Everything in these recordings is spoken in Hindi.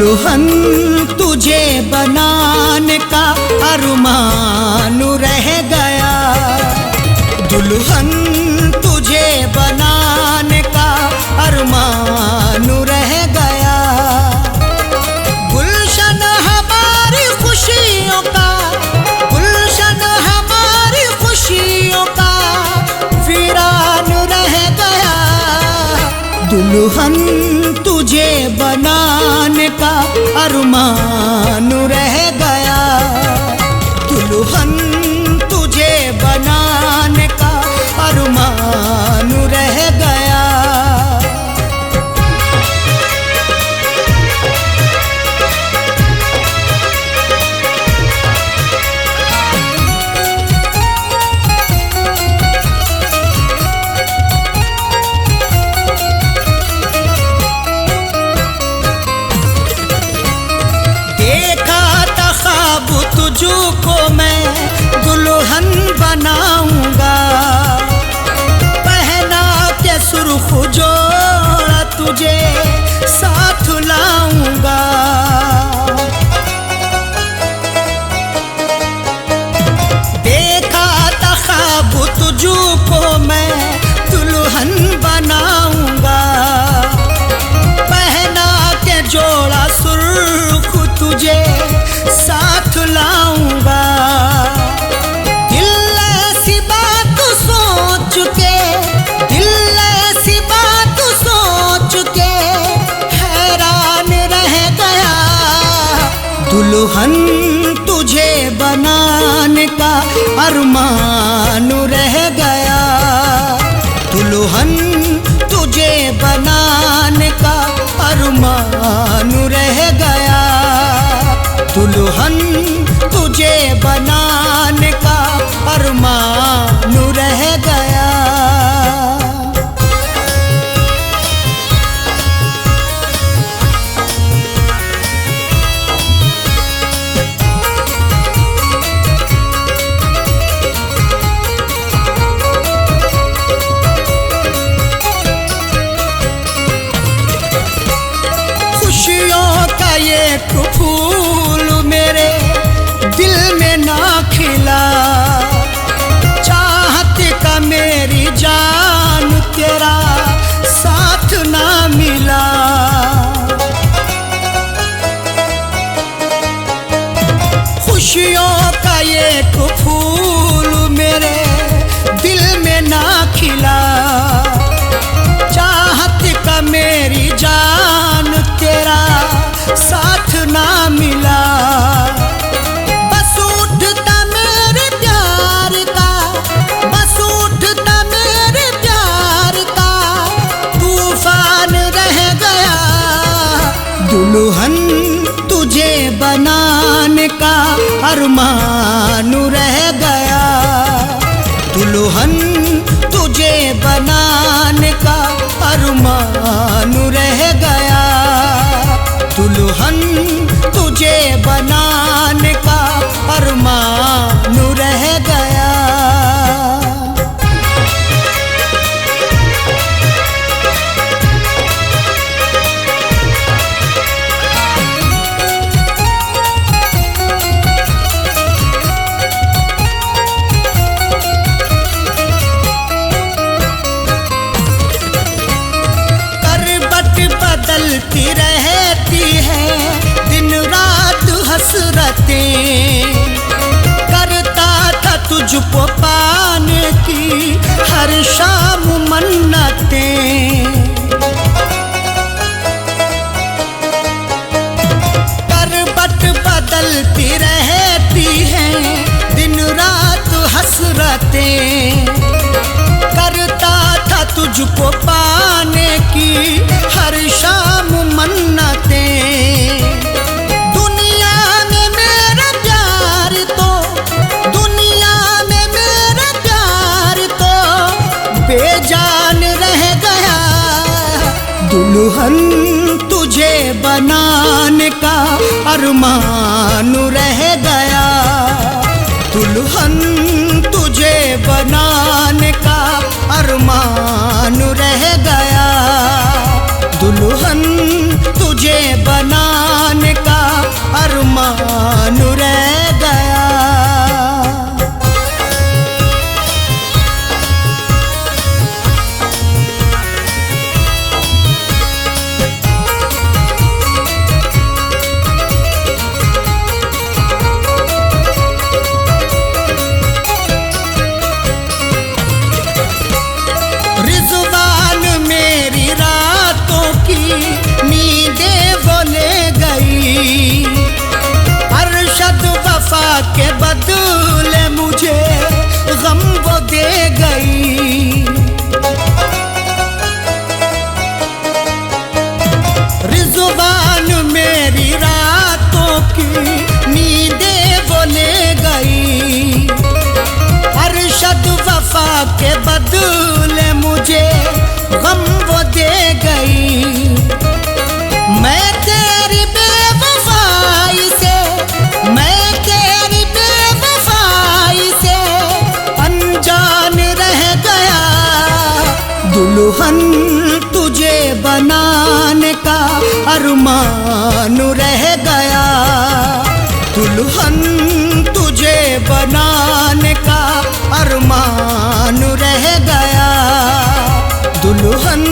दुल्हन तुझे बनाने का अरमान रह गया। दुल्हन तुझे बनाने का अरमान रह गया। गुलशन हमारी खुशियों का, गुलशन हमारी खुशियों का वीरान रह गया। दुल्हन तुझे बनाने का अरमान रह गया। दुल्हन तुझे बनाने का अरमान रह गया। तुझको मैं दुल्हन बनाऊंगा, पहना के सुर्ख जोड़ा तुझे साथ लाऊंगा। देखा था ख्वाब तुझको मैं दुल्हन बनाऊंगा, पहना के जोड़ा सुर्ख तुझे साथ लाऊंगा। दिल ऐसी बात सोच के, दिल ऐसी बात सोच के हैरान रह गया। दुल्हन तुझे बनाने का अरमान रह गया। दुल्हन तुझे बनाने का अरमान रह गया। दुल्हन तुझे बनाने का अरमान रह गया। खुशियों का ये फूल मेरे दिल में ना खिला, चाहत का मेरी जान तेरा साथ ना मिला। खुशियों का ये फूल मेरे दिल में ना खिला, चाहत का मेरी जान तेरा साथ ना मिला। बस उठता मेरे प्यार का, बस उठता मेरे प्यार का तूफान रह गया। दुल्हन तुझे बनाने का अरमान रह गया। दुल्हन तुझे बनाने का अरमान रह गया। दुल्हन तुझे बनाने का अरमान रह गया। बदलती रहती है दिन रात हसरतें, करता था तुझको पाने की हर शाम मन्नतें। करवट बदलती रहती है दिन रात हसरतें, करता था तुझको पाने की हर शाम मन्नतें। दुनिया में मेरा प्यार तो, दुनिया में मेरा प्यार तो बेजान रह गया। दुल्हन तुझे बनाने का अरमान रह गया। दुल्हन तुझे बनाने का अरमान रह गया। दुल्हन तुझे बनाने के बदले मुझे गम वो दे गई। रिज़वान मेरी रातों की नींदें वो ले गई। अरशद वफा के बदले मुझे गम वो दे गई। मैं तेरी बेवफाई से, मैं तेरी बेवफाई से अनजान रह गया। दुल्हन तुझे बनाने का अरमान रह गया। दुल्हन तुझे बनाने का अरमान रह गया। दुल्हन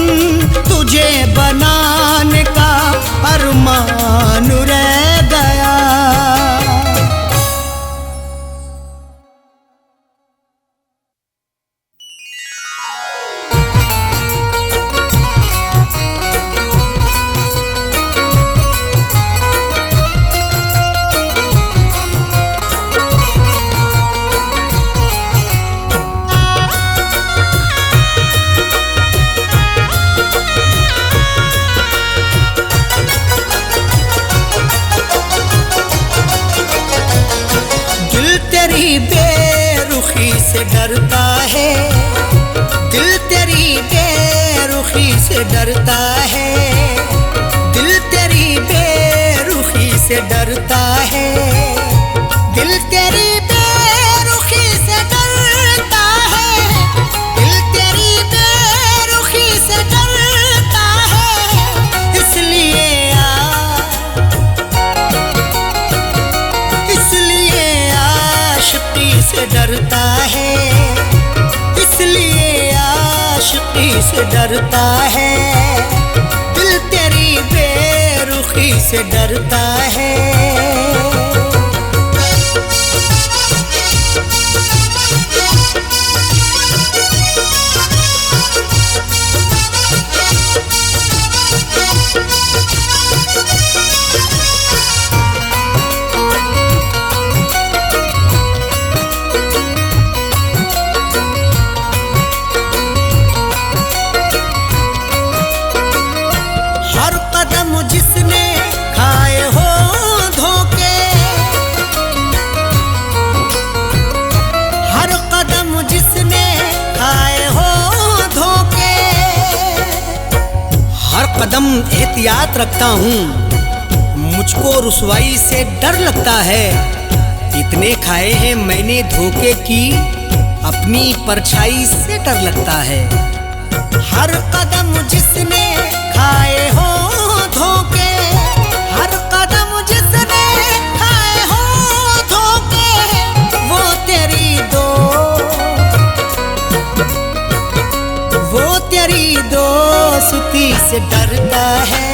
तुझे बनाने का अरमान रह गया। बेरुखी से डरता है, दिल तेरी बेरुखी से डरता है। दिल तेरी बेरुखी से डरता है। दिल तेरी बेरुखी से डरता है। दिल तेरी बेरुखी से डरता है। इसलिए आशिकी से डरता है। इसलिए आशिकी से डरता है। दिल तेरी बेरुखी से डरता है। जिसने खाए हो धोखे, हर कदम जिसने खाए हो धोखे। हर कदम एहतियात रखता हूँ, मुझको रुसवाई से डर लगता है। इतने खाए हैं मैंने धोखे की, अपनी परछाई से डर लगता है। हर कदम जिसने खाए हो धोखे, हर कदम जिसने खाए हो धोखे, वो तेरी दोस्ती से डरता है।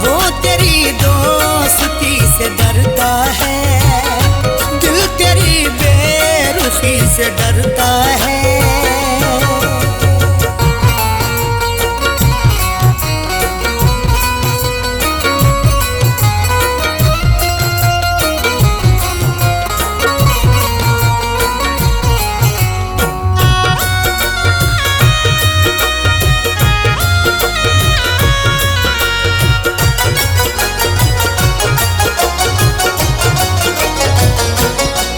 वो तेरी दोस्ती से डरता है। दिल तेरी बेरुखी से डरता है।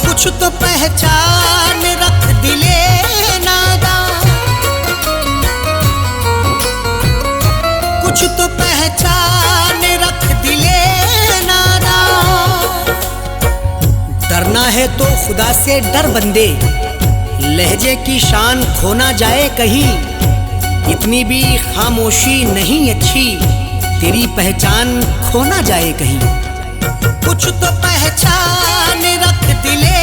कुछ तो पहचान रख दिले नादा, कुछ तो पहचान रख दिले नादा। डरना है तो खुदा से डर बंदे, लहजे की शान खो ना जाए कहीं। इतनी भी खामोशी नहीं अच्छी, तेरी पहचान खो ना जाए कहीं। कुछ तो पहचान रख दिले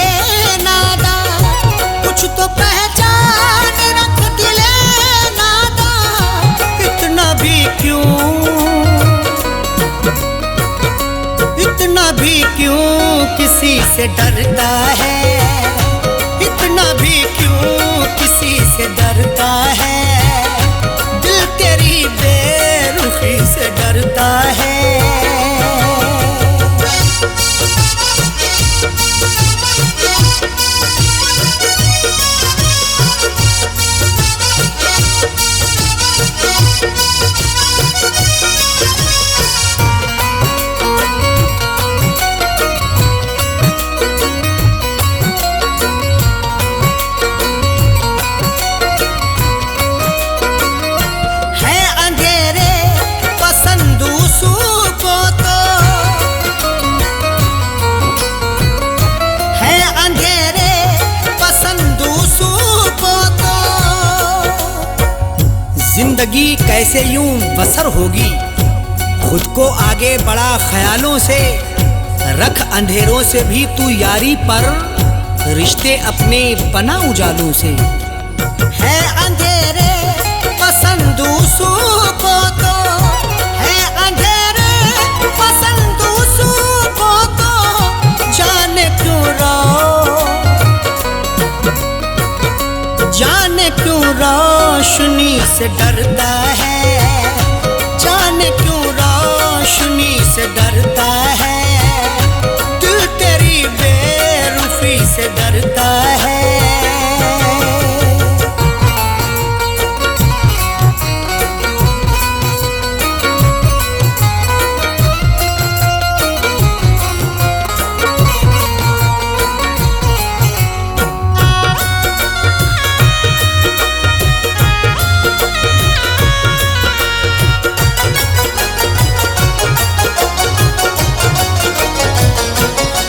नादा, कुछ तो पहचान रख दिले नादा। इतना भी क्यों किसी से डरता है। इतना भी क्यों किसी से डरता है। दिल तेरी बेरुखी से डरता है। जिंदगी कैसे यूं बसर होगी। खुद को आगे बढ़ा ख्यालों से, रख अंधेरों से भी तू यारी पर, रिश्ते अपने बना उजालों से। है अंधेरे पसंद दूसरों को तो, है अंधेरे पसंद दूसरों को तो, जाने क्यों रोशनी से डरता है, जाने क्यों रोशनी से डरता है, दिल तेरी बेरुखी से डरता है।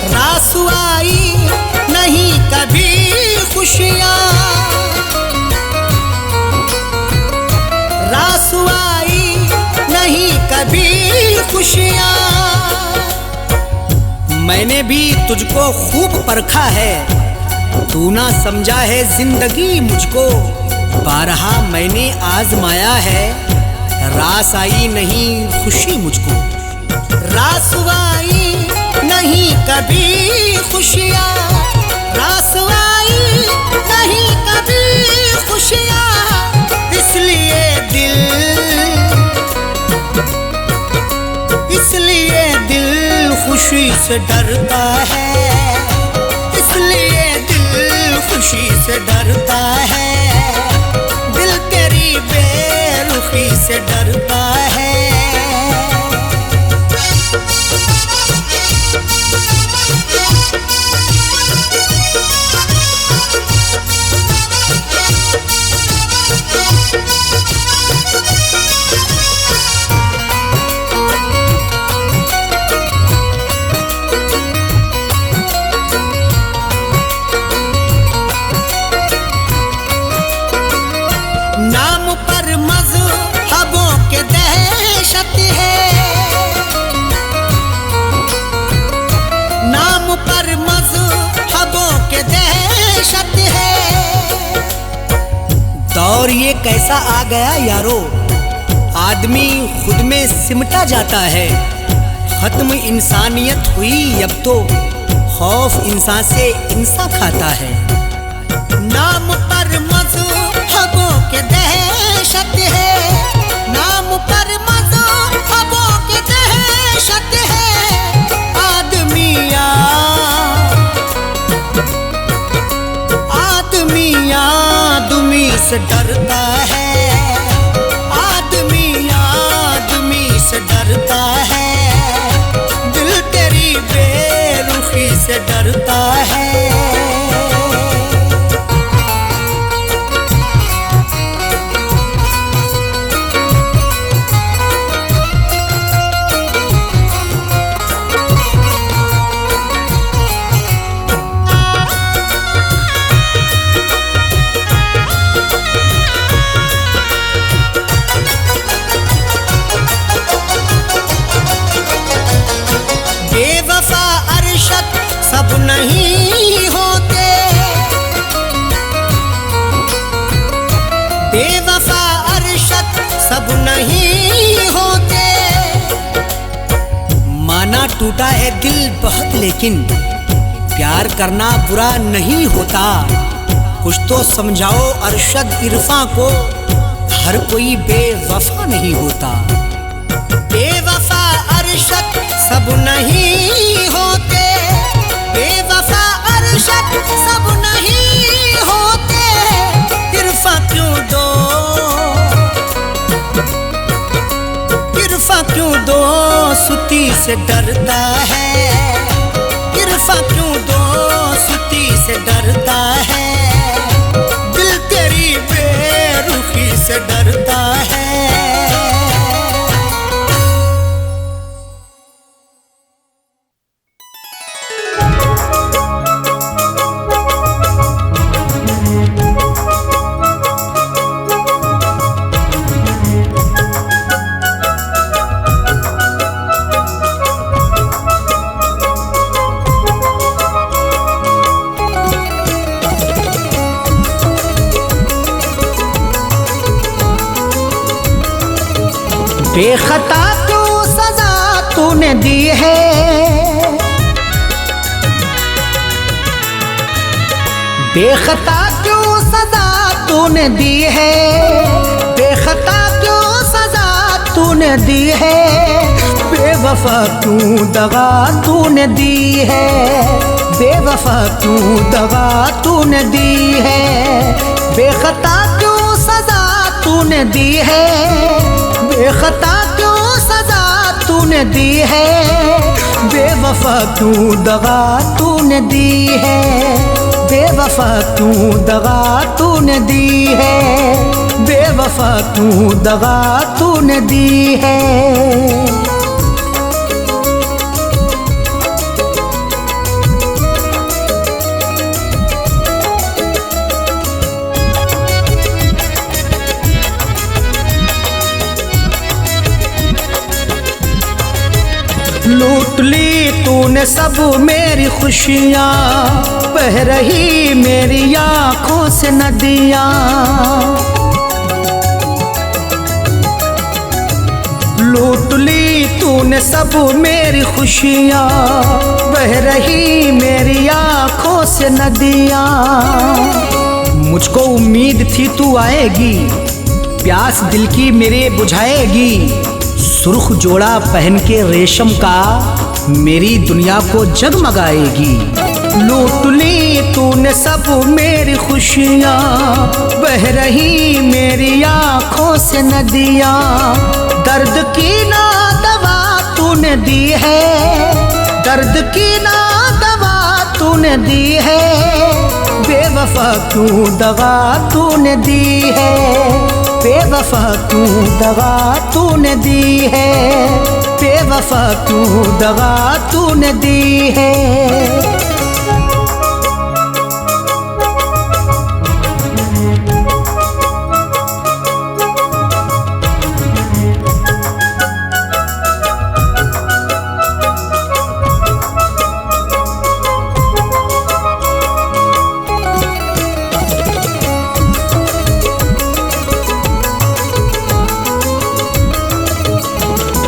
रासुआई नहीं कभी खुशियाँ, रासुआई नहीं कभी खुशियाँ। मैंने भी तुझको खूब परखा है, तू ना समझा है जिंदगी मुझको। बारहा मैंने आजमाया है, रास आई नहीं खुशी मुझको। रासुआई नहीं कभी खुशियाँ, रासुआई नहीं कभी खुशियाँ, इसलिए दिल खुशी से डरता है, इसलिए दिल खुशी से डरता है, दिल तेरी बेरुखी से डरता है। नाम पर मज़हबों के दहशत है, नाम पर मज़हबों के दहशत है। दौर ये कैसा आ गया यारो, आदमी खुद में सिमटा जाता है। खत्म इंसानियत हुई अब तो, खौफ इंसान से इंसान खाता है। नाम पर मज़हबों के दहशत है, नाम पर मज़हबों के दहशत है। आदमी से डरता है, आदमी से डरता है, दिल तेरी बेरुखी से डरता है। बेवफा अरशद सब नहीं होते, बेवफा अरशद सब नहीं होते। माना टूटा है दिल बहुत, लेकिन प्यार करना बुरा नहीं होता। कुछ तो समझाओ अरशद इरफा को, हर कोई बेवफा नहीं होता। बेवफा अरशद सब नहीं होते, बेवफा अरशद सब नहीं होते। इरफा क्यों दोस्ती से डरता है, इरफा क्यों दोस्ती से डरता है, दिल तेरी बेरुखी से डरता है। बेखता क्यों सजा तूने दी है, बेखता क्यों सजा तूने दी है, बेखता क्यों सजा तूने दी है, बेवफा क्यों दगा तूने दी है, बेवफा क्यों दगा तूने दी है, बेखता क्यों सजा तूने दी है, बेखता क्यों सजा तूने दी है, बेवफा क्यों दगा तूने दी है, बेवफा क्यों दगा तूने दी है, बेवफा क्यों दगा तूने दी है। लूट ली तूने सब मेरी खुशियाँ, बह रही मेरी आँखों से नदियाँ, लूट ली तूने सब मेरी खुशियाँ, बह रही मेरी आँखों से नदियाँ। मुझको उम्मीद थी तू आएगी, प्यास दिल की मेरे बुझाएगी, सुर्ख जोड़ा पहन के रेशम का मेरी दुनिया को जगमगाएगी। लूट ली तूने सब मेरी खुशियाँ, बह रही मेरी आँखों से नदियाँ, दर्द की ना दवा तूने दी है, दर्द की ना दवा तूने दी है, बेवफा क्यों दगा तूने दी है, बेवफा क्यों दगा तूने दी है, बेवफा क्यों दगा तूने दी है।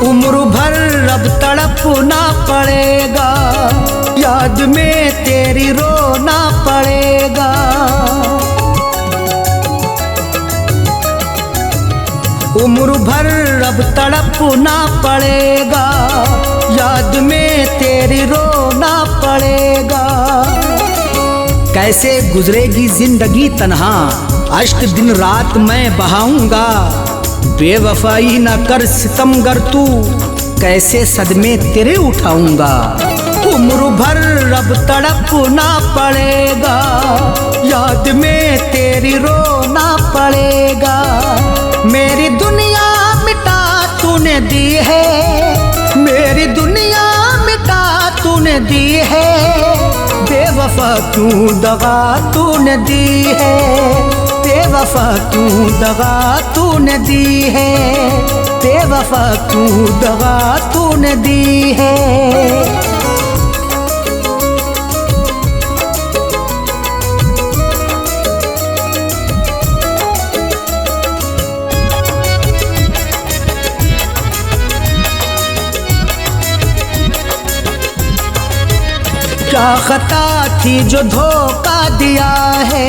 उम्र भर अब तड़पना पड़ेगा, याद में तेरी रोना पड़ेगा, उम्र भर अब तड़पना पड़ेगा, याद में तेरी रोना पड़ेगा। कैसे गुजरेगी जिंदगी तन्हा, अश्क दिन रात मैं बहाऊंगा, बेवफाई न कर सितमगर तू, कैसे सदमे तेरे उठाऊंगा। उम्र भर अब तड़पना पड़ेगा, याद में तेरी रोना पड़ेगा, मेरी दुनिया मिटा तूने दी है, मेरी दुनिया मिटा तूने दी है, बेवफा क्यों दगा तूने दी है, बेवफा क्यों दगा तूने दी है, बेवफा क्यों दगा तूने दी है। क्या खता थी जो धोखा दिया है,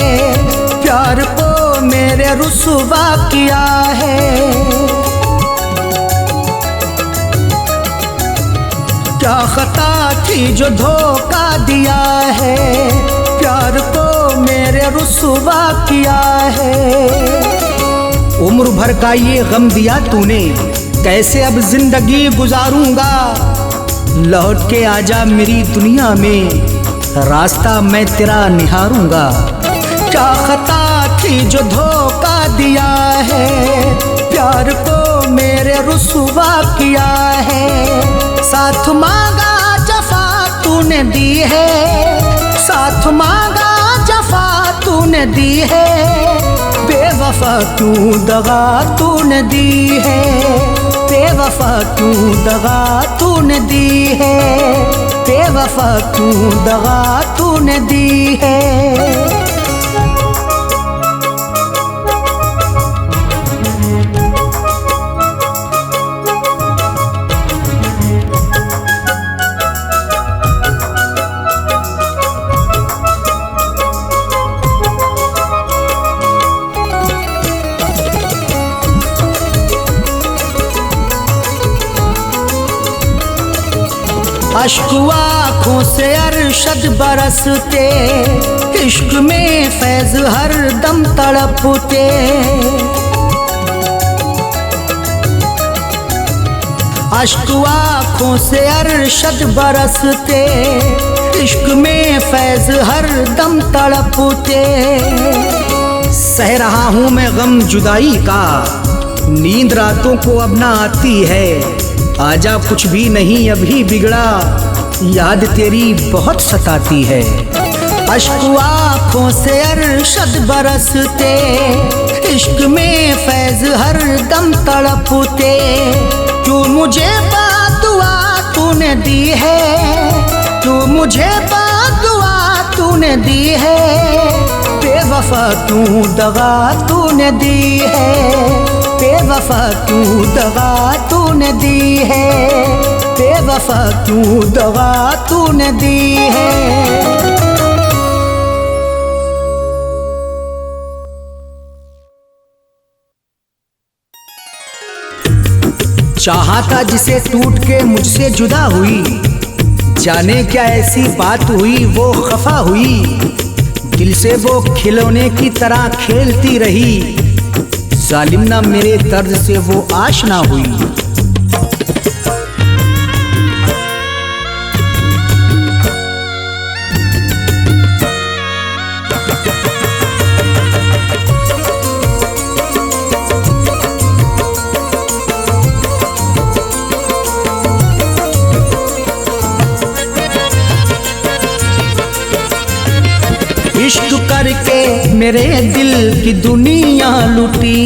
प्यार को मेरे रुसवा किया है, क्या खता थी जो धोखा दिया है, प्यार को मेरे रुसवा किया है। उम्र भर का ये गम दिया तूने, कैसे अब जिंदगी गुजारूंगा, लौट के आजा मेरी दुनिया में, रास्ता मैं तेरा निहारूंगा। क्या खता थी जो धोखा दिया है, प्यार को मेरे रुसवा किया है, साथ मांगा जफा तूने दी है, साथ मांगा जफा तूने दी है, बेवफा क्यों दगा तूने दी है, बेवफा क्यों दगा तूने दी है, बेवफा क्यों दगा तूने दी है। अश्क आँखों से अरशद बरसते, इश्क में फैज हर दम तड़पते। अश्क आँखों से अरशद बरसते, इश्क में फैज हर दम तड़पते। सह रहा हूँ मैं गम जुदाई का, नींद रातों को अब ना आती है। आजा कुछ भी नहीं अभी बिगड़ा, याद तेरी बहुत सताती है। अश्क आँखों से अरशद बरसते, इश्क में फैज हर दम तड़पते। तू मुझे बादुआ तूने दी है, तू मुझे बादुआ तूने दी है। बेवफा तू दगा तूने दी है, बेवफा तू दगा तूने दी है, बेवफा तू दगा तूने दी है। चाहा था जिसे टूट के मुझसे जुदा हुई, जाने क्या ऐसी बात हुई वो खफा हुई। दिल से वो खिलौने की तरह खेलती रही, जालिम ना मेरे दर्द से वो आशना हुई। इश्क करके मेरे दिल की दुनिया लुटी,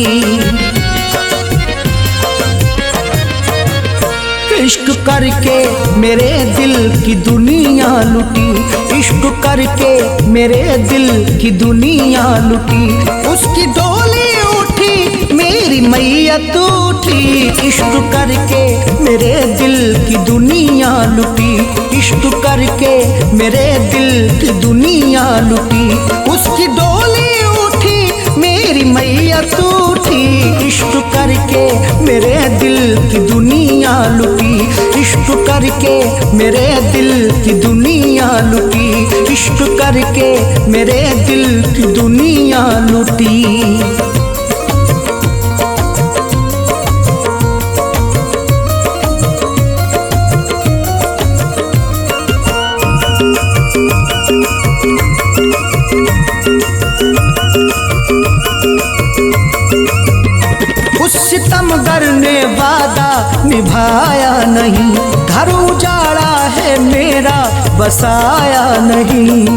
इश्क करके मेरे दिल की दुनिया लुटी। इश्क करके मेरे दिल की दुनिया लुटी। उसकी डोली उठी मेरी मैयत उठी, इश्क करके मेरे दिल की दुनिया लुटी। इश्क करके मेरे दिल की दुनिया लुटी। उसकी डोली उठी मेरी मैयत उठी, इश्क करके मेरे दिल की दुनिया लुटी। इश्क करके मेरे दिल की दुनिया लुटी। इश्क करके मेरे दिल की दुनिया लुटी। उस सितमगर ने वादा निभाया नहीं, घर उजाड़ा है मेरा बसाया नहीं।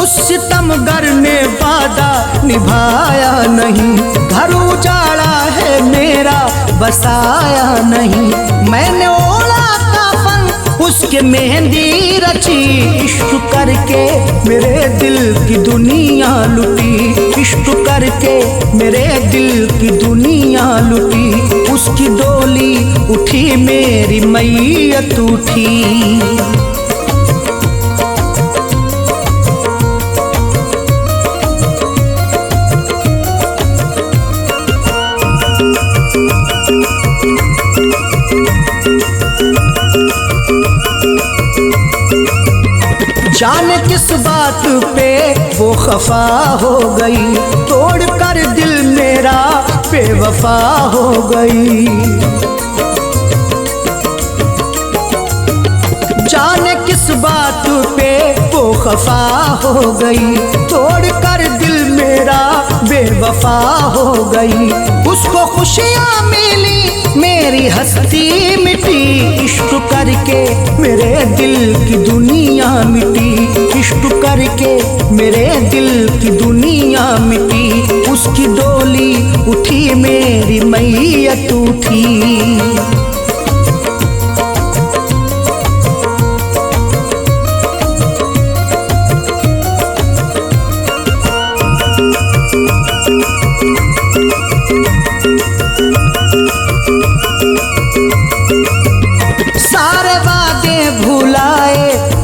उस सितमगर ने वादा निभाया नहीं, घर उजाड़ा है मेरा बसाया नहीं। मैंने ओढ़ा कफन उसके मेहंदी रची, इश्क करके मेरे दिल की दुनिया लुटी। इश्क करके मेरे दिल की दुनिया लुटी। उसकी डोली उठी मेरी मैयत उठी। जाने किस बात पे वो खफा हो गई, तोड़ कर दिल मेरा बेवफा हो गई। जाने किस बात पे वो खफा हो गई, तोड़ कर दिल मेरा बेवफा हो गई। उसको खुशियाँ मिली मेरी हस्ती मिटी, इश्क करके मेरे दिल की दुनिया मिटी। इश्क करके मेरे दिल की दुनिया मिटी। उसकी डोली उठी मेरी मैयत उठी।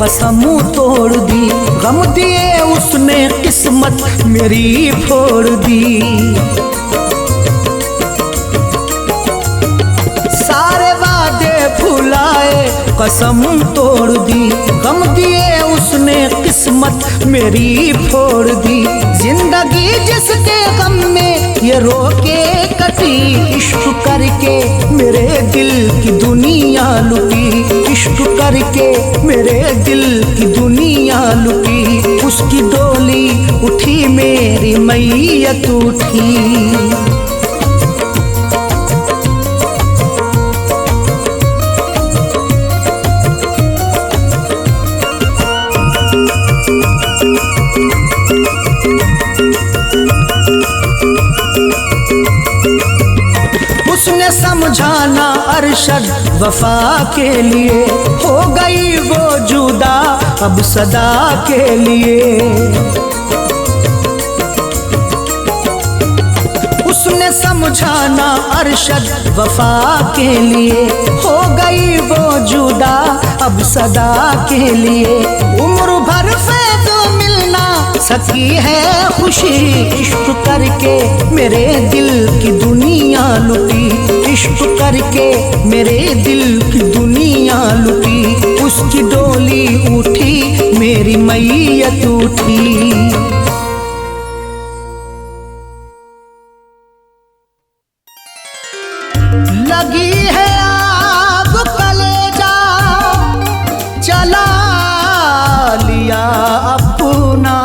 कसम तोड़ दी, गम दिए उसने किस्मत मेरी फोड़ दी। कसम तोड़ दी। गम दिए उसने किस्मत मेरी फोड़ दी। जिंदगी जिसके गम में ये रोके कटी, इश्क करके मेरे दिल की दुनिया लुटी। इश्क करके मेरे दिल की दुनिया लुटी। उसकी डोली उठी मेरी मैयत उठी। उसने समझाना अरशद वफा के लिए, हो गई वो जुदा अब सदा के लिए। उसने समझाना अरशद वफा के लिए, हो गई वो जुदा अब सदा के लिए। उम्र भर फैद मिलना सकी है खुशी, इश्क करके मेरे दिल की दुनिया लुटी। इश्क करके मेरे दिल की दुनिया लुटी। उसकी डोली उठी मेरी मैयत उठी। लगी है आग कलेजा जला लिया अपना,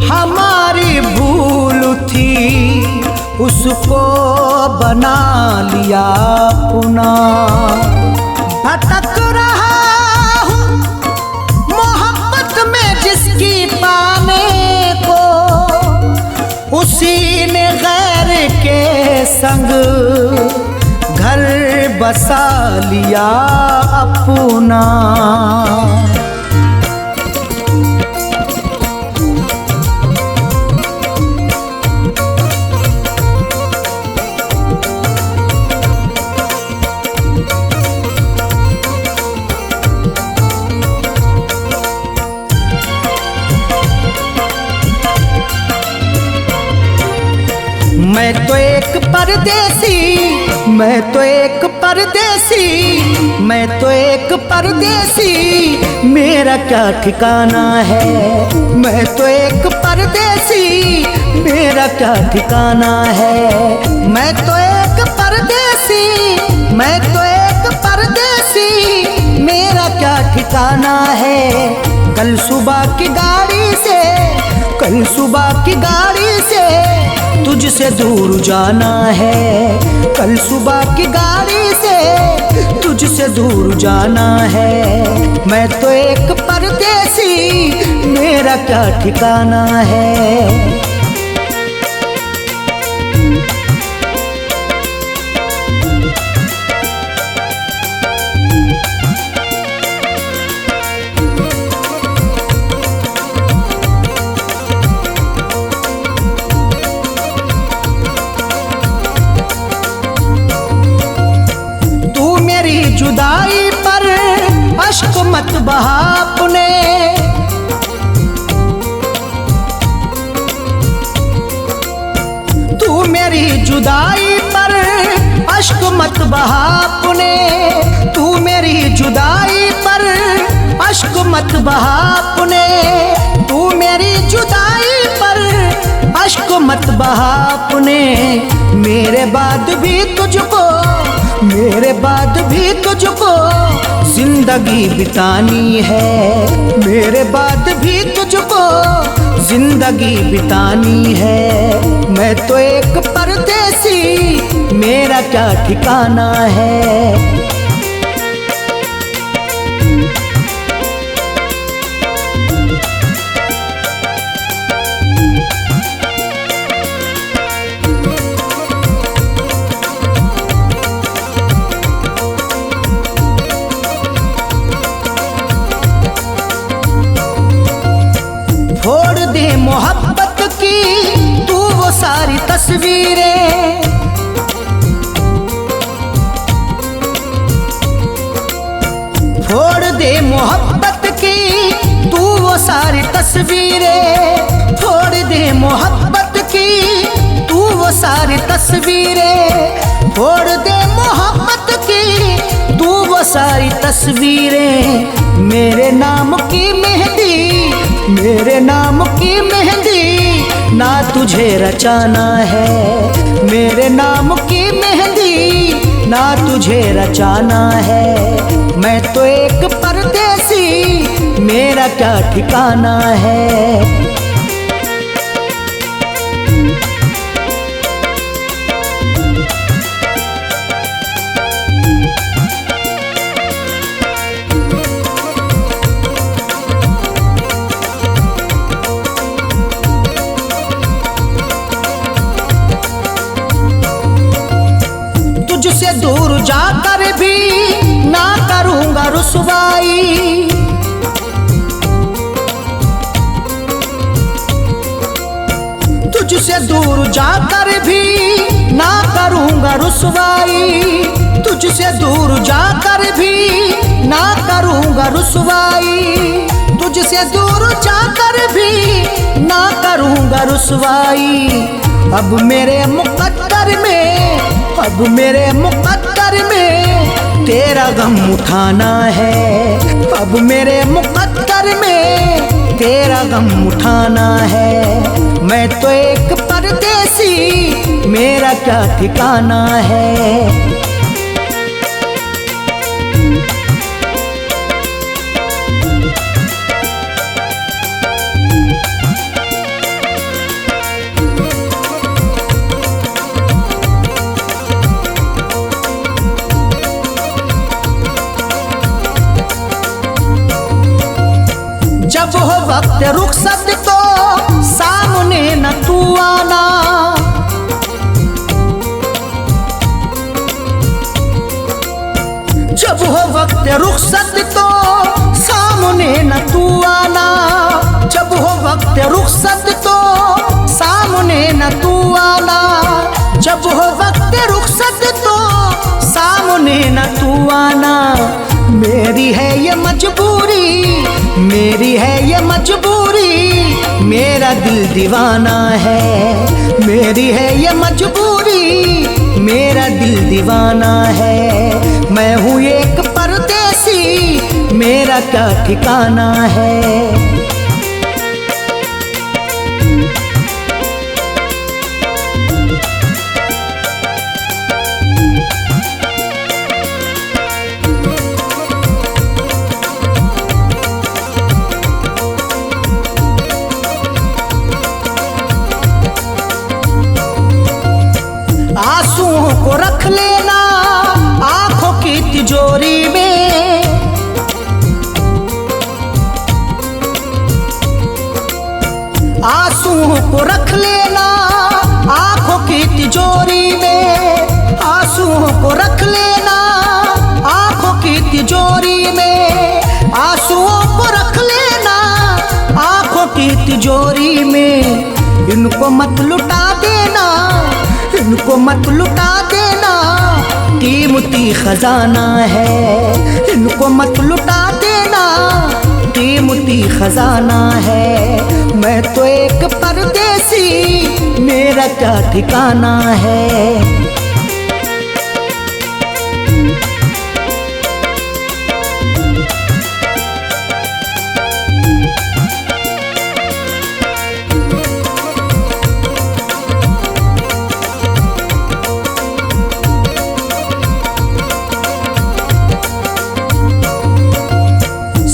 हमारी भूल थी उसको बना लिया अपना। भटक रहा हूँ मोहब्बत में जिसकी पाने को, उसी ने गैर के संग घर बसा लिया अपना। मैं तो एक परदेसी, मैं तो एक परदेसी, मैं तो एक परदेसी, मेरा क्या ठिकाना है। मैं तो एक परदेसी, मेरा क्या ठिकाना है। मैं तो एक परदेसी, मैं तो एक परदेसी, मेरा क्या ठिकाना है। कल सुबह की गाड़ी से, कल सुबह की गाड़ी से तुझसे दूर जाना है। कल सुबह की गाड़ी से तुझसे दूर जाना है। मैं तो एक परदेसी, मेरा क्या ठिकाना है। जुदाई पर अश्क मत बहा अपने, तू मेरी जुदाई पर अश्क मत बहा अपने। तू मेरी जुदाई पर अश्क मत बहा अपने। तू मेरी जुदाई पर अश्क मत बहा अपने। मेरे बाद भी तुझको, मेरे बाद भी तुझको जिंदगी बितानी है। मेरे बाद भी तुझको जिंदगी बितानी है। मैं तो एक परदेसी, मेरा क्या ठिकाना है। छोड़ दे मोहब्बत की तू वो सारी तस्वीरें, छोड़ दे मोहब्बत की तू वो सारी तस्वीरें। छोड़ दे मोहब्बत की तू वो सारी तस्वीरें। छोड़ दे मोहब्बत की तू सारी तस्वीरें मेरे नाम की मेहंदी, मेरे नाम की मेहंदी ना तुझे रचाना है। मेरे नाम की मेहंदी ना तुझे रचाना है। मैं तो एक परदेसी, मेरा क्या ठिकाना है। तुझसे दूर जाकर भी ना करूंगा रुसवाई, तुझसे दूर जाकर भी ना करूंगा रुसवाई, तुझसे दूर जाकर भी ना करूंगा रुसवाई, तुझसे दूर जाकर भी ना करूंगा रुसवाई। अब मेरे मुकद्दर में, अब मेरे मुकद्दर में तेरा गम उठाना है। अब मेरे मुकद्दर में तेरा गम उठाना है। मैं तो एक परदेसी, मेरा क्या ठिकाना है। जब हो वक्त रुखसत तो सामने न तू आना, जब हो वक्त रुखसत तो सामने न तू आना, जब हो वक्त रुखसत तो सामने न तू आना, जब हो वक्त रुखसत तो सामने न तू आना। मेरी है ये मजबूरी, मेरी है ये मजबूरी, मेरा दिल दीवाना है। मेरी है ये मजबूरी, मेरा दिल दीवाना है। मैं हूँ एक परदेसी, मेरा क्या ठिकाना है। आंसुओं को रख लेना आंखों की तिजोरी में, आंसुओं को रख लेना आंखों की तिजोरी में, आंसुओं को रख लेना आंखों की तिजोरी में, आंसुओं को रख लेना आंखों की तिजोरी में। इनको मत लुटा देना, इनको मत लुटा देना, कीमती खजाना है। इनको मत लुटा देना, कीमती खजाना है। मैं तो एक परदेसी, मेरा क्या ठिकाना है।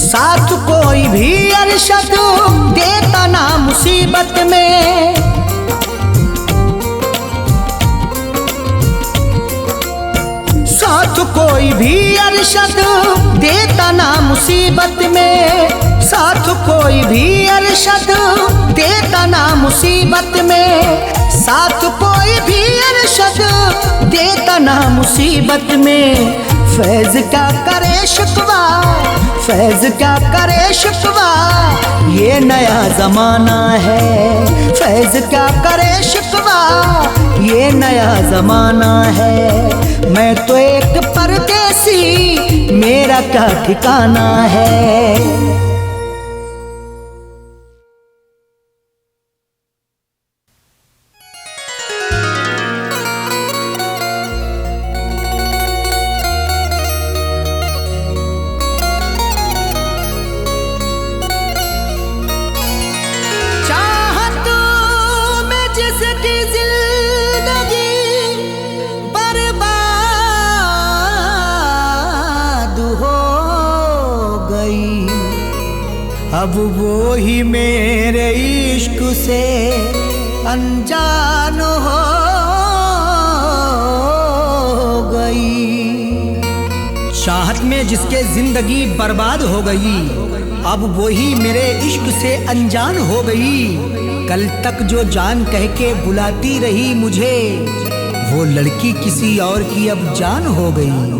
साथ कोई भी अरशद देता ना मुसीबत में, साथ कोई भी अरशद देता ना मुसीबत में, साथ कोई भी अरशद देता ना मुसीबत में, साथ कोई भी अरशद देता ना मुसीबत में। फैज क्या करे शिकवा, फैज क्या करे शिकवा, ये नया जमाना है। फैज क्या करे शिकवा, ये नया जमाना है। मैं तो एक परदेसी, मेरा क्या ठिकाना है। अब वो ही मेरे इश्क से अनजान हो गई। चाहत में जिसके जिंदगी बर्बाद हो गई, अब वो ही मेरे इश्क से अनजान हो गई। कल तक जो जान कह के बुलाती रही मुझे, वो लड़की किसी और की अब जान हो गई।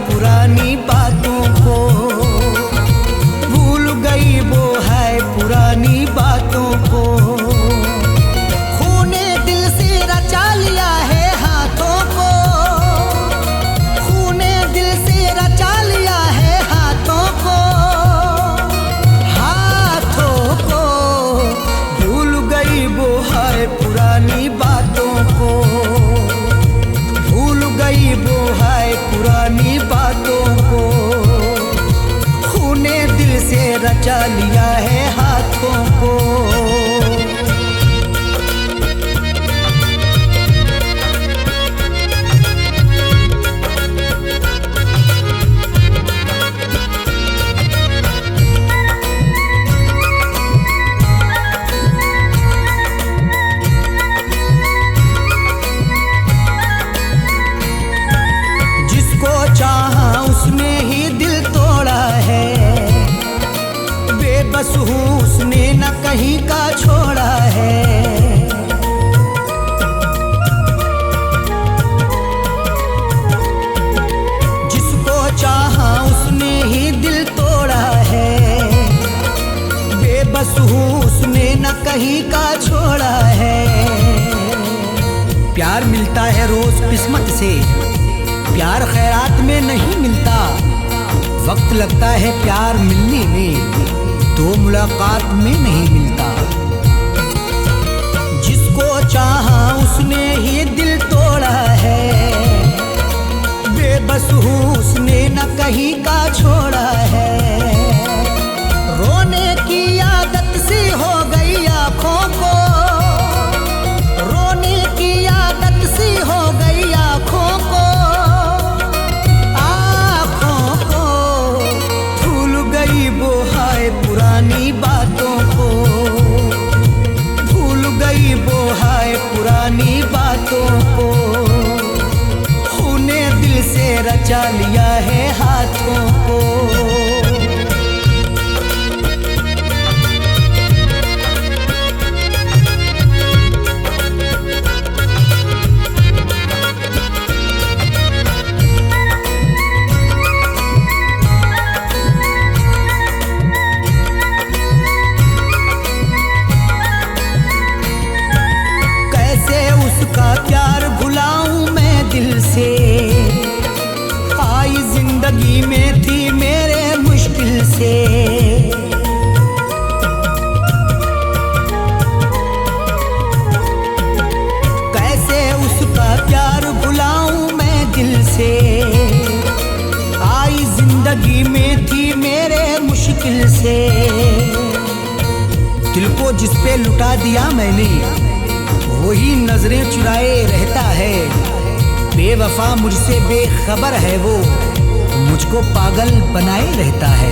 पुरानी बातों को भूल गई वो है पुरानी बातों को। खूने दिल से रचा लिया है हाथों को, खूने दिल से रचा लिया है हाथों को। हाथों को भूल गई वो है पुरानी बातों को, भूल गई वो है पुरानी बातों को। खूने दिल से रचा लिया है हाथों को। चाहा उसने ही दिल तोड़ा है, बेबस हूँ उसने न कहीं का छोड़ा है। जिसको चाहा उसने ही दिल तोड़ा है, बेबस हूँ उसने न कहीं का छोड़ा है। प्यार मिलता है रोज किस्मत से, प्यार खैरात में नहीं मिलता। वक्त लगता है प्यार मिलने में, तो मुलाकात में नहीं मिलता। जिसको चाहा उसने ही दिल तोड़ा है, बेबस हूँ उसने न कहीं का छोड़ा है। रोने की आदत सी हो गई आँखों को, रोने की आदत सी हो गई आँखों को। वो है पुरानी बातों को, भूल गई वो है पुरानी बातों को। खूने दिल से रचा लिया है हाथों को। उसका प्यार भुलाऊं मैं दिल से, आई जिंदगी में थी मेरे मुश्किल से। कैसे उसका प्यार भुलाऊं मैं दिल से, आई जिंदगी में थी मेरे मुश्किल से। दिल को जिस पे लुटा दिया मैंने, वही नजरें चुराए रहता है। बेवफा मुझसे बेखबर है वो, मुझको पागल बनाए रहता है।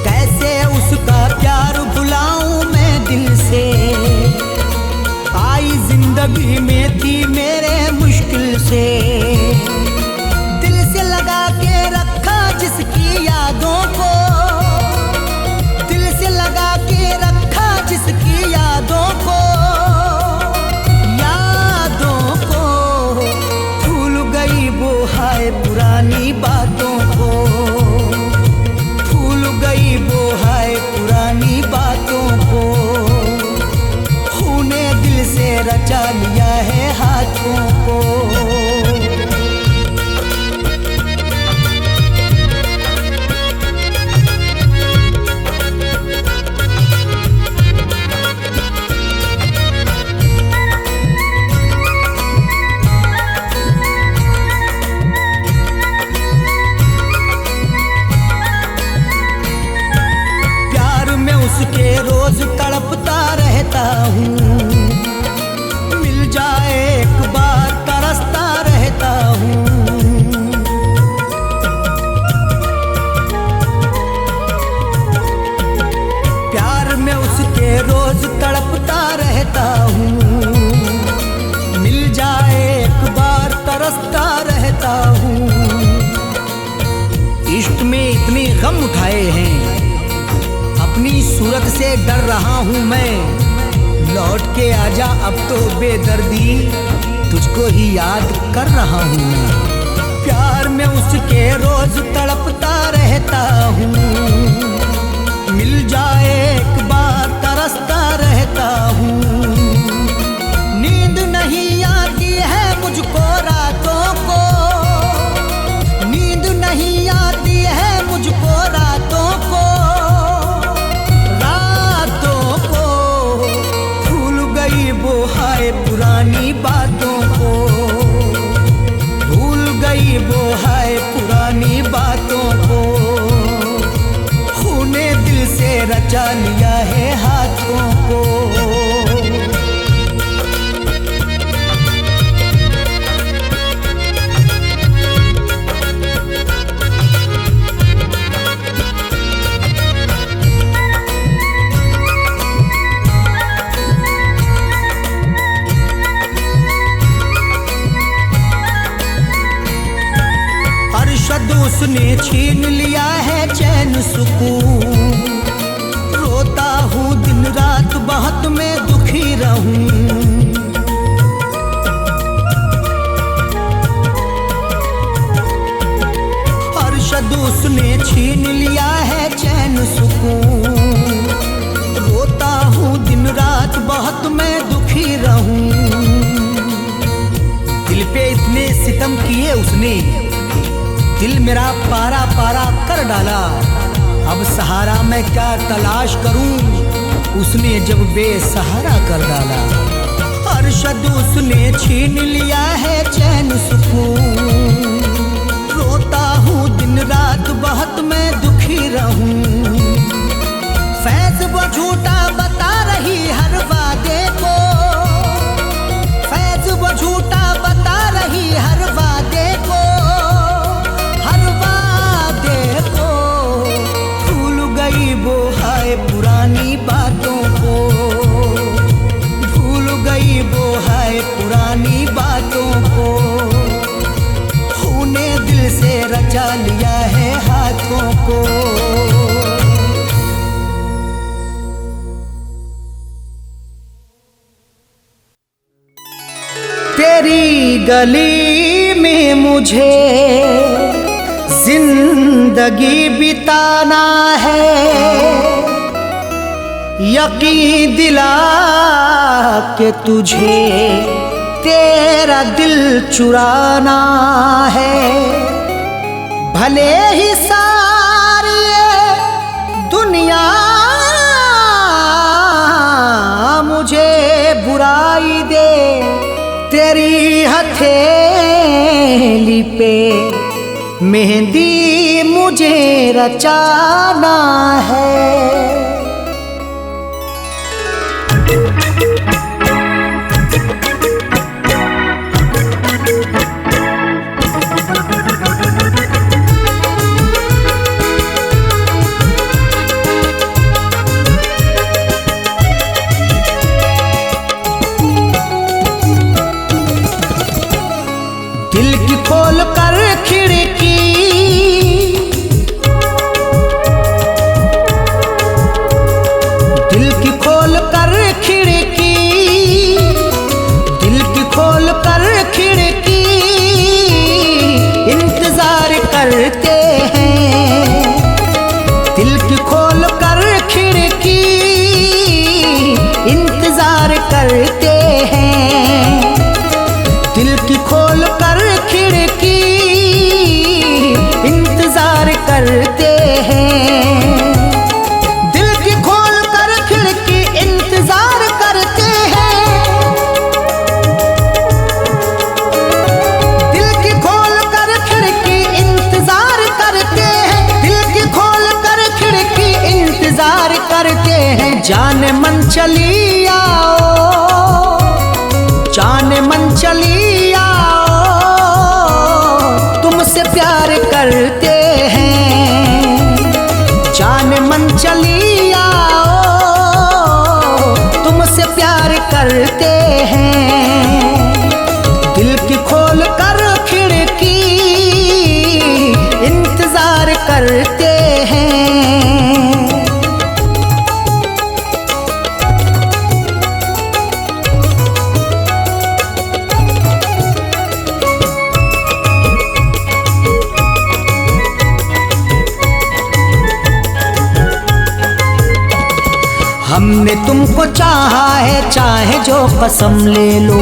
कैसे उसका प्यार भुलाऊं मैं दिल से, आई जिंदगी में थी मेरे मुश्किल से। दिल से लगा के रखा जिसकी यादों को, दिल से लगा के रखा जिसकी यादों को। वो है पुरानी बातों को, भूल गई वो है पुरानी कम उठाए हैं। अपनी सूरत से डर रहा हूँ मैं, लौट के आजा अब तो बेदर्दी, तुझको ही याद कर रहा हूँ मैं। प्यार में उसके रोज तड़पता रहता हूँ, मिल जाए एक बार तरसता रहता हूँ। नींद नहीं आती है मुझको रातों को, नींद नहीं आती है मुझको रातों को, रातों को। भूल गई वो हाय पुरानी बातों को, भूल गई वो हाय पुरानी बातों को। खूने दिल से रचा लिया है हाथों को। उसने छीन लिया है चैन सुकून, रोता हूँ दिन रात बहुत मैं दुखी रहूं। अरशद उसने छीन लिया है चैन सुकून, रोता हूँ दिन रात बहुत मैं दुखी रहूं। दिल पे इतने सितम किए उसने, दिल मेरा पारा पारा कर डाला। अब सहारा मैं क्या तलाश करूं, उसने जब बेसहारा कर डाला। अरशद उसने छीन लिया है चैन सुकून, रोता हूँ दिन रात बहुत मैं दुखी रहूं। फैज़ वो झूठा बता रही हर वादे को, फैज़ वो झूठा बता रही हर वादे को, वो हाय पुरानी बातों को, भूल गई वो हाय पुरानी बातों को। खूने दिल से रचा लिया है हाथों को। तेरी गली में मुझे जिंदगी बिताना है, यकीन दिला के तुझे तेरा दिल चुराना है। भले ही सारी दुनिया मुझे बुराई दे, तेरी हथेली पे मेहंदी मुझे रचाना है। दिल की खोल कर खिड़की, दिल की खोल कर खिड़की, दिल की खोल कर खिड़की, इंतजार करते हैं। दिल की खोल कर खिड़की, इंतजार करते हैं। दिल की खोल कर खिड़की, इंतजार करते हैं। दिल की खोल कर खिड़की, इंतजार करते हैं। दिल की खोल कर खिड़की, इंतजार करते हैं। दिल की खोल कर खिड़की, इंतजार करते हैं। जाने मन चली आओ, जाने मन चली आओ, तुमसे प्यार करते हैं। जाने मन चली आओ, तुमसे प्यार करते हैं। दिल की खोल कर खिड़की, इंतजार करते हैं। हमने तुमको चाहा है, चाहे जो कसम ले लो।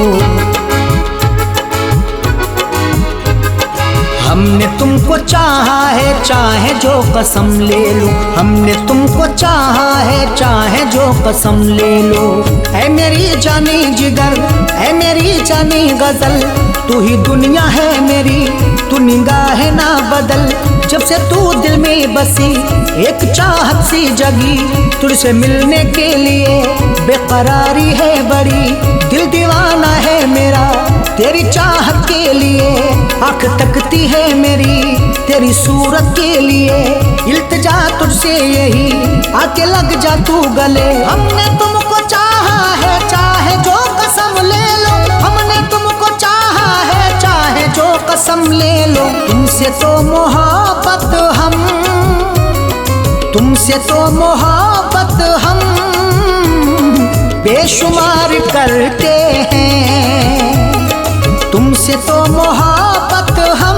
हमने तुमको चाहा है, चाहे जो कसम ले लो। हमने तुमको चाहा है, चाहे जो कसम ले लो। ऐ मेरी जानी जिगर, ऐ मेरी जानी गजल, तू ही दुनिया है मेरी, तू निगाह ना बदल। जब से तू दिल में बसी एक चाहत सी जगी, तुझसे मिलने के लिए बेकरारी है बड़ी। दिल दीवाना है मेरा तेरी चाहत के लिए, आँख तकती है मेरी तेरी सूरत के लिए। इल्तिजा तुझसे यही आके लग जा तू गले। हमने तुमको चाहा है, चाहे जो कसम ले लो। हमने तुमको चाहा है, चाहे जो कसम ले लो। तुमसे तो मोहब्बत हम, तुमसे तो मोहब्बत हम बेशुमार करते हैं। तुमसे तो मोहब्बत हम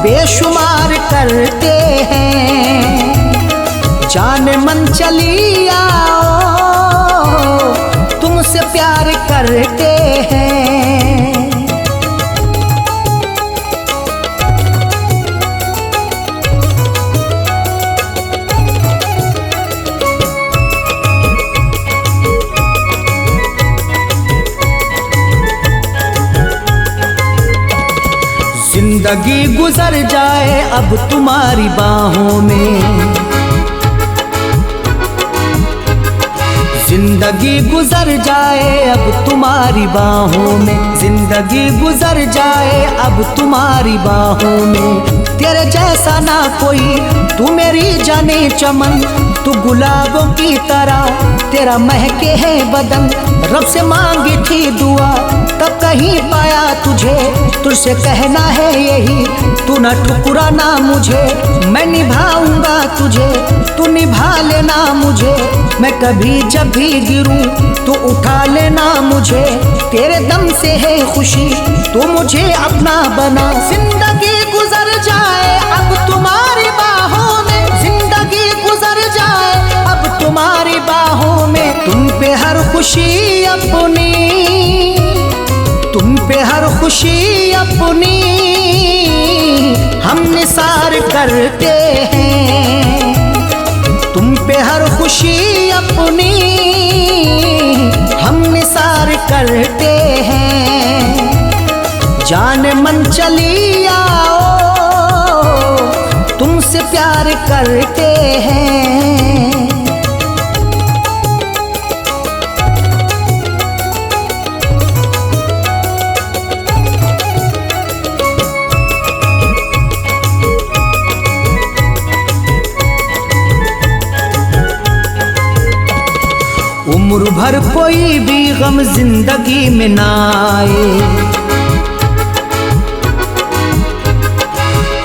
बेशुमार करते हैं। जान मन चली आओ, तुमसे प्यार करते हैं। जिंदगी गुजर जाए अब तुम्हारी बाहों में, जिंदगी गुजर जाए अब तुम्हारी बाहों में। जिंदगी गुजर जाए अब तुम्हारी बाहों में। तेरे जैसा ना कोई, तू मेरी जाने चमन, तू गुलाबों की तरह तेरा महके है बदन। रब से मांगी थी दुआ तब कहीं पाया तुझे, तुझसे कहना है यही, तू ना ठुकराना मुझे। मैं निभाऊंगा तुझे, तू निभा लेना मुझे। मैं कभी जब भी गिरूं तू उठा लेना मुझे। तेरे दम से है खुशी, तू मुझे अपना बना। जिंदगी गुजर जाए अब तुम्हारी बाहों में, जिंदगी गुजर जाए अब तुम्हारी बाहों में। तुम पे हर खुशी अपनी, तुम पे हर खुशी अपनी हम निसार करते हैं। तुम पे हर खुशी अपनी हम निसार करते हैं। जान मन चली आओ, तुमसे प्यार करते हैं। उम्र भर कोई भी गम जिंदगी में ना आए,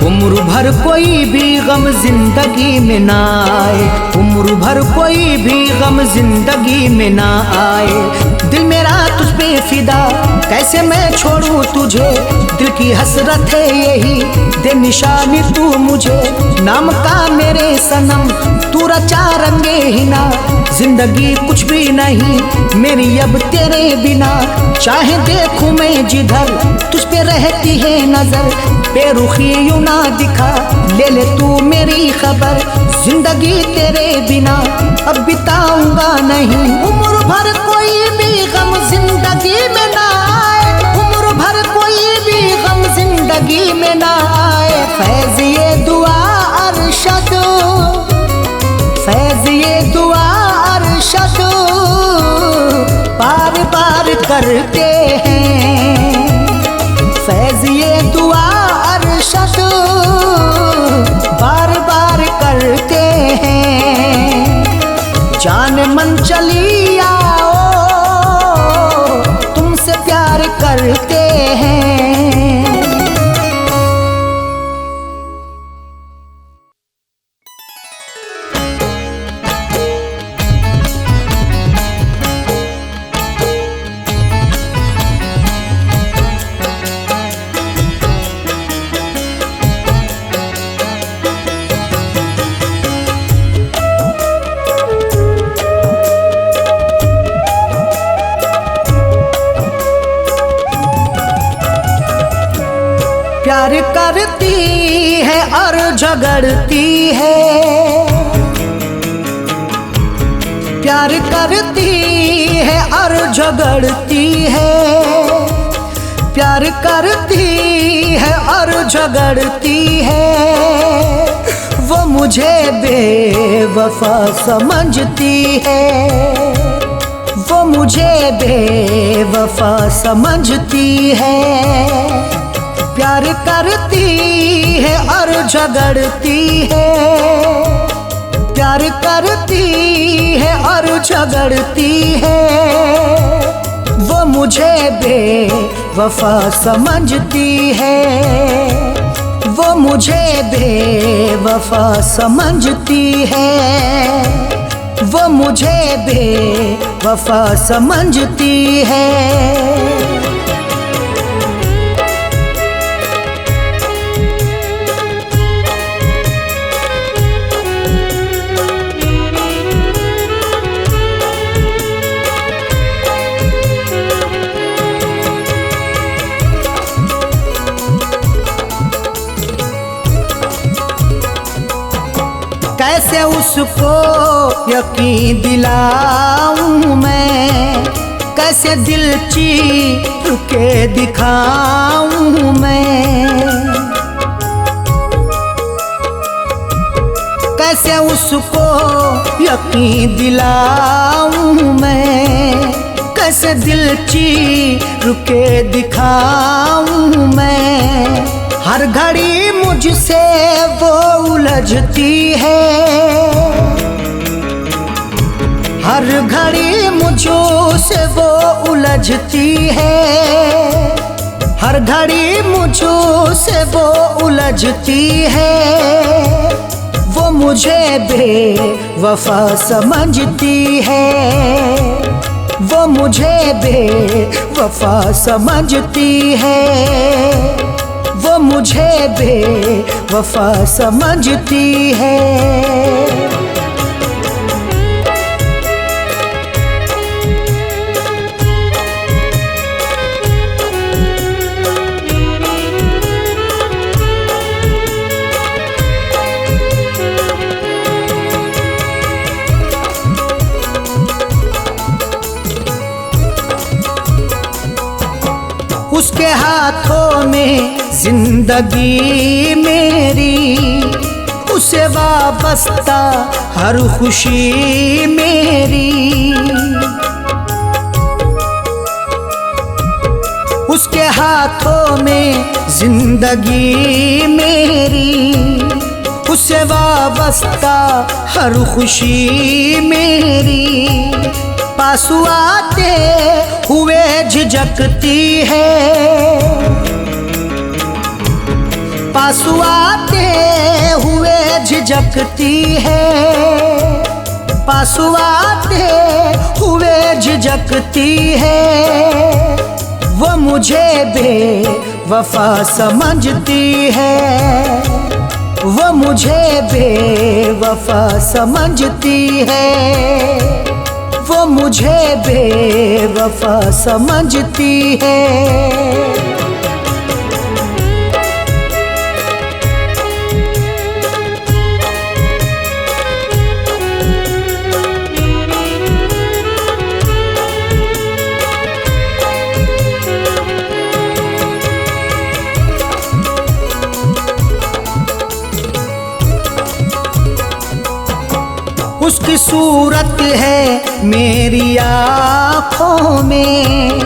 उम्र भर कोई भी गम जिंदगी में ना आए। उम्र भर कोई भी गम जिंदगी में ना आए। दिल मेरा तुझ पे फिदा, कैसे मैं छोड़ूं तुझे। दिल की हसरत है यही, दे निशानी तू मुझे। नाम का मेरे सनम तू रचा रंगे हिना। जिंदगी कुछ भी नहीं मेरी अब तेरे बिना। चाहे देखूं मैं जिधर तुझ पे रहती है नजर। बेरुखी यूं ना दिखा, ले ले तू मेरी खबर। जिंदगी तेरे बिना अब बिताऊंगा नहीं। उम्र भर कोई भी गम जिंदगी में ना आए, उम्र भर कोई भी गम जिंदगी में ना आए। फैज़ ये दुआ अरशद, फैज़ ये दुआ अरशद बार बार करते हैं। फैज़ ये दुआ अरशद बार बार करते हैं। जान मन चली आओ, तुमसे प्यार करते हैं। प्यार करती है और झगड़ती है, प्यार करती है और झगड़ती है, प्यार करती है और झगड़ती है। वो मुझे बेवफा समझती है, वो मुझे बेवफा समझती है। प्यार करती है और झगड़ती है, प्यार करती है और झगड़ती है। वो मुझे बेवफा समझती है, वो मुझे बेवफा समझती है, वो मुझे बेवफा समझती है। कैसे उसको यकीन दिलाऊं मैं, कैसे दिल चीर के दिखाऊं मैं, कैसे उसको यकीन दिलाऊं मैं, कैसे दिल चीर के दिखाऊं मैं। हर घड़ी मुझसे वो उलझती है, हर घड़ी मुझसे वो उलझती है, हर घड़ी मुझसे वो उलझती है। वो मुझे बेवफा समझती है, वो मुझे बेवफा समझती है, वो मुझे बेवफा समझती है। उसके हाथों में जिंदगी मेरी, उसे वाबस्ता हर खुशी मेरी। उसके हाथों में जिंदगी मेरी, उसे वाबस्ता हर खुशी मेरी। पास आते हुए झिझकती है, पास आते हुए झिझकती है, पास आते हुए झिझकती है। वो मुझे बेवफा समझती है, वो मुझे बेवफा समझती है, वो मुझे बेवफा समझती है। उसकी सूरत है मेरी आँखों में,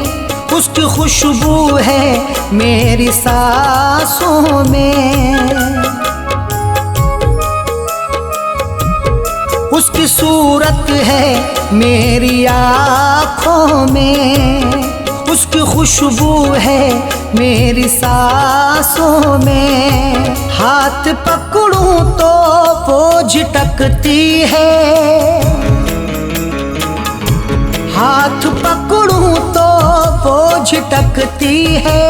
उसकी खुशबू है मेरी सांसों में। उसकी सूरत है मेरी आँखों में, उसकी खुशबू है मेरी सांसों में। हाथ पकड़ूं तो वो झटकती है, हाथ पकड़ूं तो वो झटकती है,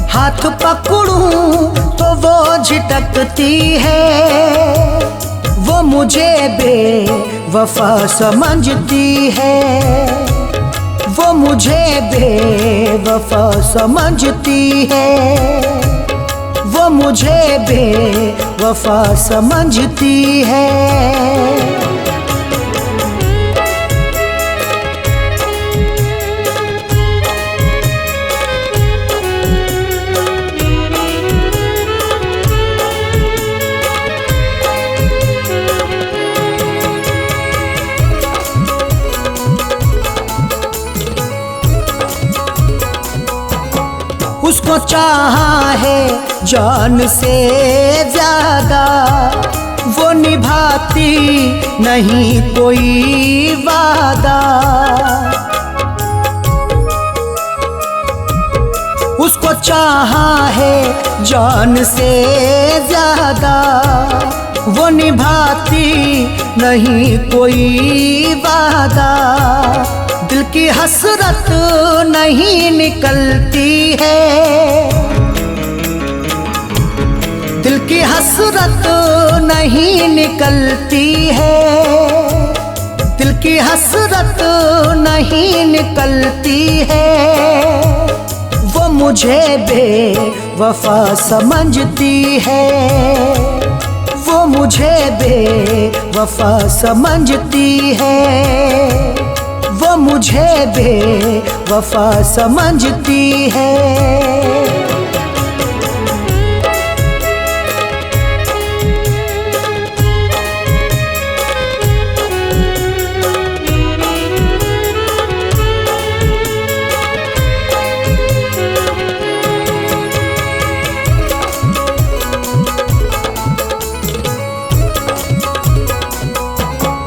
हाथ पकड़ूं तो वो झटकती है। वो मुझे बेवफा समझती है, वो मुझे बेवफा समझती है, वो मुझे बेवफा समझती है। उसको चाहा है जान से ज्यादा, वो निभाती नहीं कोई वादा। उसको चाहा है जान से ज्यादा, वो निभाती नहीं कोई वादा। दिल की हसरत नहीं निकलती है, दिल की हसरत नहीं निकलती है, दिल की हसरत नहीं निकलती है। वो मुझे बेवफा समझती है, वो मुझे बेवफा समझती है, वो मुझे बेवफा समझती है।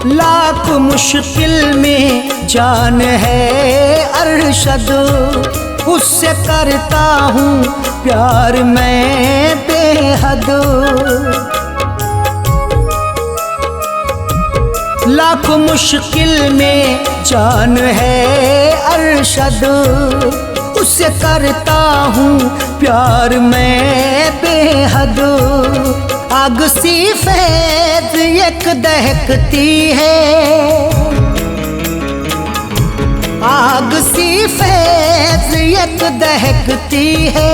लाख मुश्किल में जान है अरशद, उससे करता हूँ प्यार मैं बेहद। लाख मुश्किल में जान है अरशद, उससे करता हूँ प्यार मैं बेहद। आग सी फैज़ एक दहकती है, आग सी फैज़ एक दहकती है,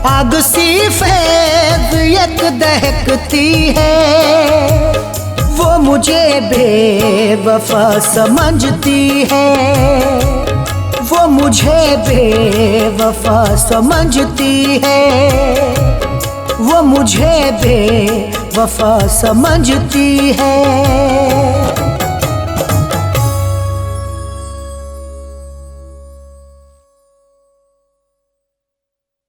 आग सी फैज़ एक दहकती है। वो मुझे बेवफा समझती है, वो मुझे बेवफा समझती है, वो मुझे बेवफा समझती है।